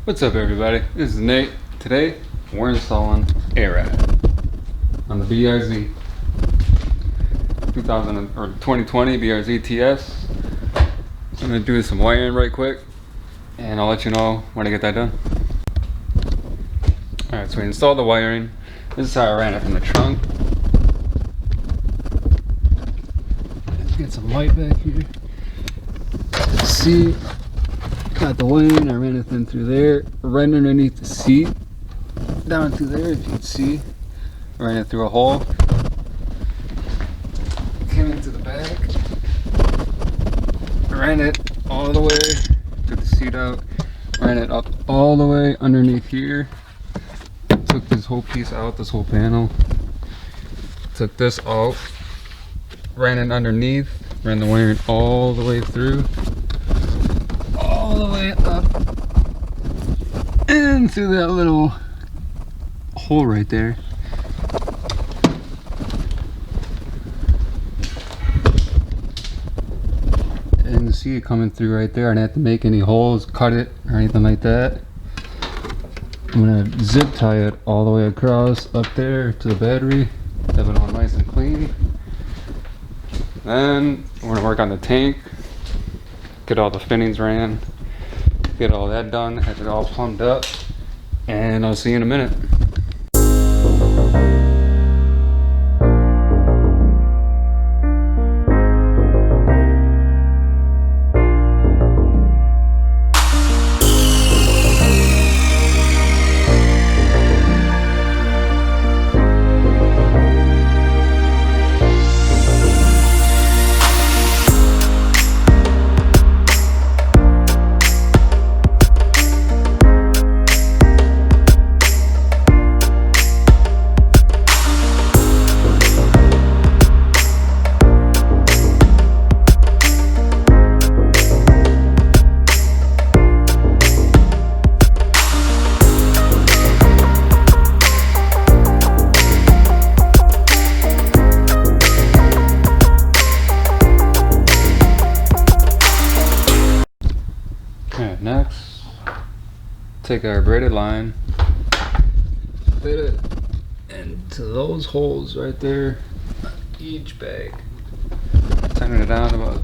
What's up, everybody? This is Nate. Today we're installing ARAD on the BRZ 2020 BRZ TS. I'm gonna do some wiring right quick, and I'll let you know when I get that done. All right, so we installed the wiring. This is how I ran it from the trunk. Let's get some light back here. Let's see. Got the wiring, I ran it in through there, right underneath the seat, down through there, if you can see. Ran it through a hole, came into the back, ran it all the way, took the seat out, ran it up all the way underneath here, took this whole piece out, this whole panel, took this out, ran it underneath, ran the wiring all the way through, all the way up and through that little hole right there. And you see it coming through right there. I didn't have to make any holes, cut it, or anything like that. I'm gonna zip tie it all the way across up there to the battery, have it all nice and clean. Then we're gonna work on the tank, get all the fittings ran, get all that done, have it all plumbed up, and I'll see you in a minute. Okay, next, take our braided line, fit it into those holes right there on each bag, tighten it down about.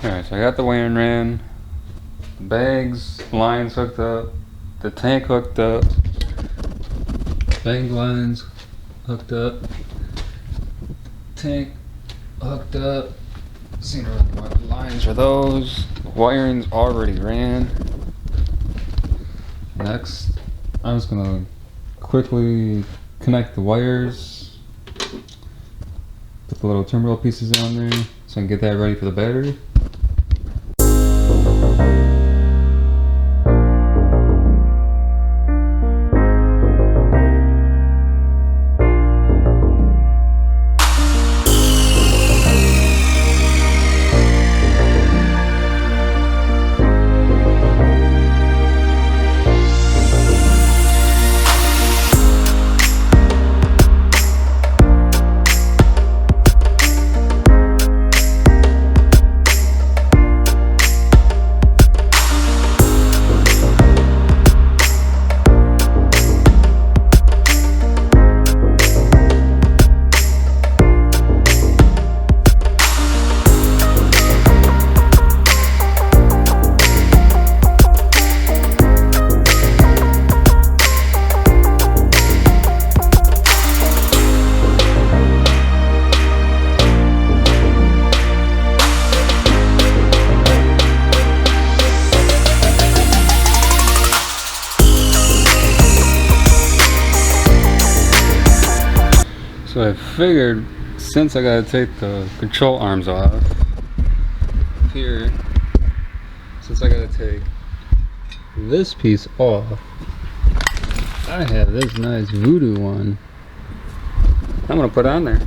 Alright, so I got the wiring ran, the bags, lines hooked up, the tank hooked up, bang lines hooked up, tank hooked up, Seeing what lines are those. Wiring's already ran. Next, I'm just gonna quickly connect the wires. Put the little terminal pieces on there so I can get that ready for the battery. So I figured, since I gotta take the control arms off here, since I gotta take this piece off, I have this nice Voodoo one I'm gonna put on there.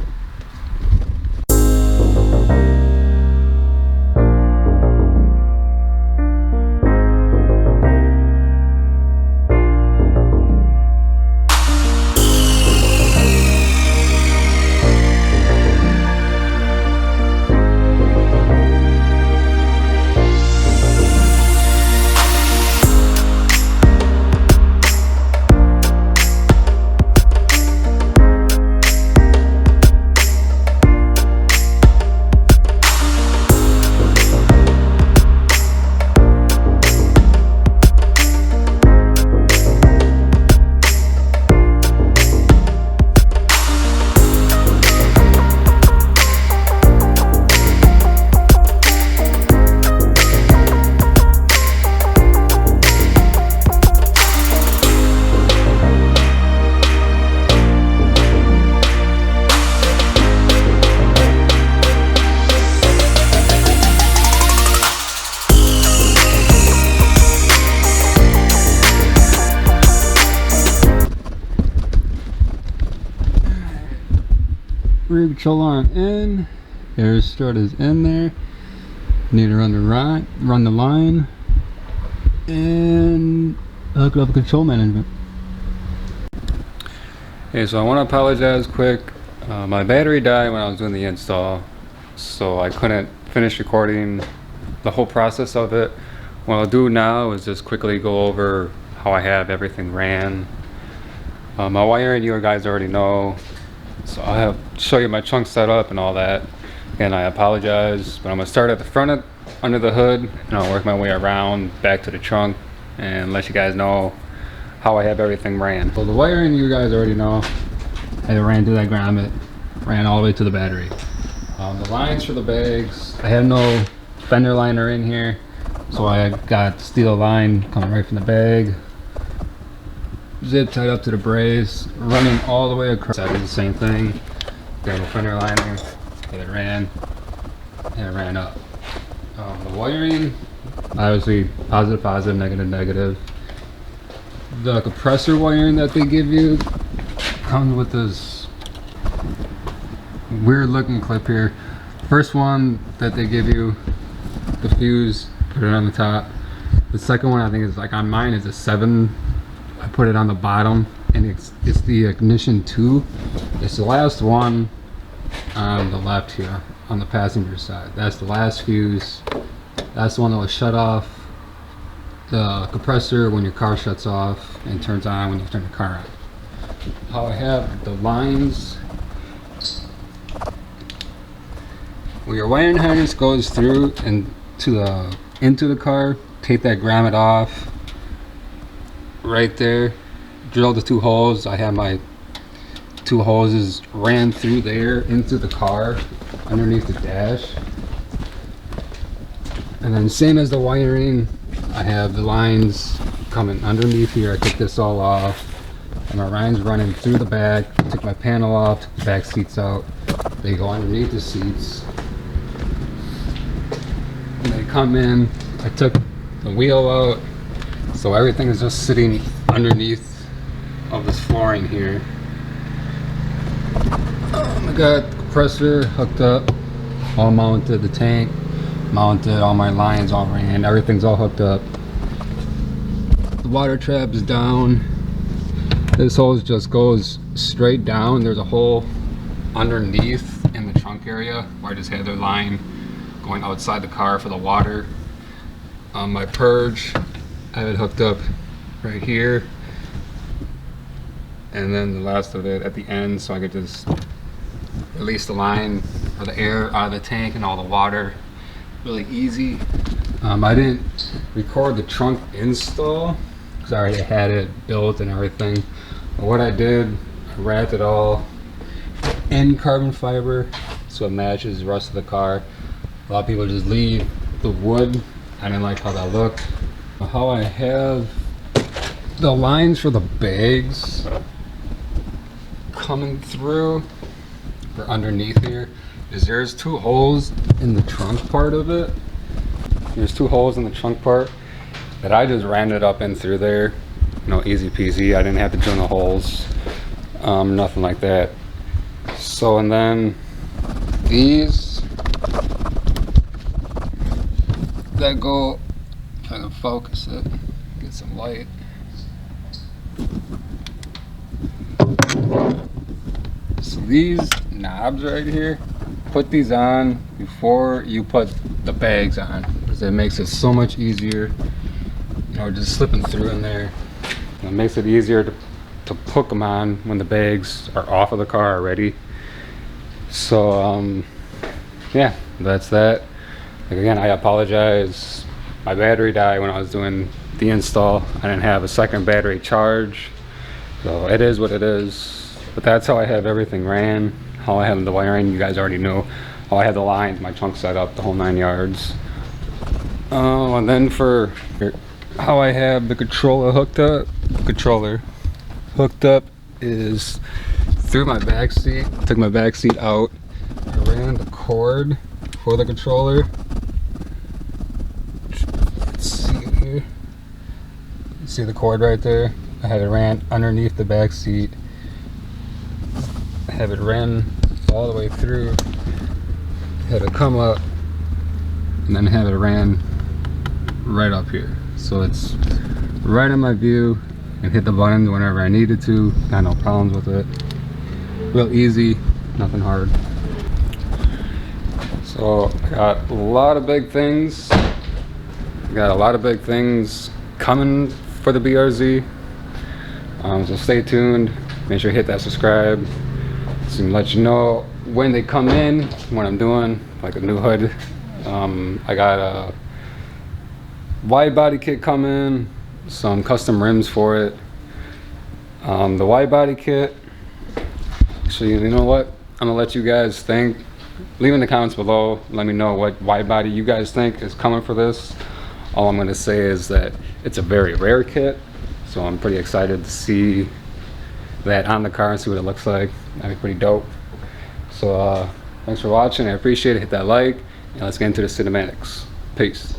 Rear control arm in, air strut is in there. Need to run the line, and hook up control management. Okay, so I want to apologize quick. My battery died when I was doing the install, so I couldn't finish recording the whole process of it. What I'll do now is just quickly go over how I have everything ran. My wiring you guys already know. So I'll show you my trunk setup and all that. Again, I apologize, but I'm gonna start at the front under the hood, and I'll work my way around back to the trunk and let you guys know how I have everything ran. So the wiring you guys already know. I ran through that grommet, ran all the way to the battery. The lines for the bags, I have no fender liner in here, so I got steel line coming right from the bag. Zip tied up to the brace, running all the way across. I did the same thing. Got a fender liner, and it ran up. The wiring, obviously positive, negative. The compressor wiring that they give you comes with this weird looking clip here. First one that they give you, the fuse, put it on the top. The second one, I think is like on mine, is a 7. I put it on the bottom, and it's the ignition 2. It's the last one on the left here on the passenger side. That's the last fuse. That's the one that will shut off the compressor when your car shuts off and turns on when you turn the car on. How I have the lines, where your wiring harness goes through and into the car, take that grommet off right there, drill the 2 holes. I have my 2 hoses ran through there into the car underneath the dash. And then same as the wiring, I have the lines coming underneath here. I took this all off. And my lines running through the back. Took my panel off, took the back seats out. They go underneath the seats. And they come in. I took the wheel out. So everything is just sitting underneath of this flooring here. I got the compressor hooked up, all mounted, the tank mounted, all my lines all ran, everything's all hooked up. The water trap is down. This hose just goes straight down. There's a hole underneath in the trunk area where I just had their line going outside the car for the water. My purge, I have it hooked up right here, and then the last of it at the end, so I could just release the line or the air out of the tank and all the water really easy. I didn't record the trunk install because I already had it built and everything, but what I did, I wrapped it all in carbon fiber so it matches the rest of the car. A lot of people just leave the wood. I didn't like how that looked. How I have the lines for the bags coming through or underneath here is there's two holes in the trunk part of it. There's two holes in the trunk part that I just ran it up in through there. You know, easy peasy. I didn't have to drill the holes, nothing like that. So, and then these that go, if I can focus it, get some light. So these knobs right here, put these on before you put the bags on, because it makes it so much easier. You know, just slipping through in there. It makes it easier to put them on when the bags are off of the car already. So yeah, that's that. Like, again, I apologize. My battery died when I was doing the install. I didn't have a second battery charge, so it is what it is. But that's how I have everything ran. How I have the wiring, you guys already know. How I have the lines, my trunk set up, the whole 9 yards. And then for how I have the controller hooked up, is through my back seat. Took my back seat out. I ran the cord for the controller. Let's see here. See the cord right there? I had it ran underneath the back seat. I have it ran all the way through. Had it come up and then have it ran right up here. So it's right in my view, and hit the button whenever I needed to. Got no problems with it. Real easy, nothing hard. So I got a lot of big things. Got a lot of big things coming for the BRZ. So stay tuned. Make sure you hit that subscribe. So let you know when they come in, what I'm doing, like a new hood. I got a wide body kit coming, some custom rims for it. The wide body kit, actually, you know what? I'm gonna let you guys think. Leave in the comments below. Let me know what wide body you guys think is coming for this. All I'm gonna say is that it's a very rare kit, so I'm pretty excited to see that on the car and see what it looks like. That'd be pretty dope. So thanks for watching. I appreciate it. Hit that like, and let's get into the cinematics. Peace.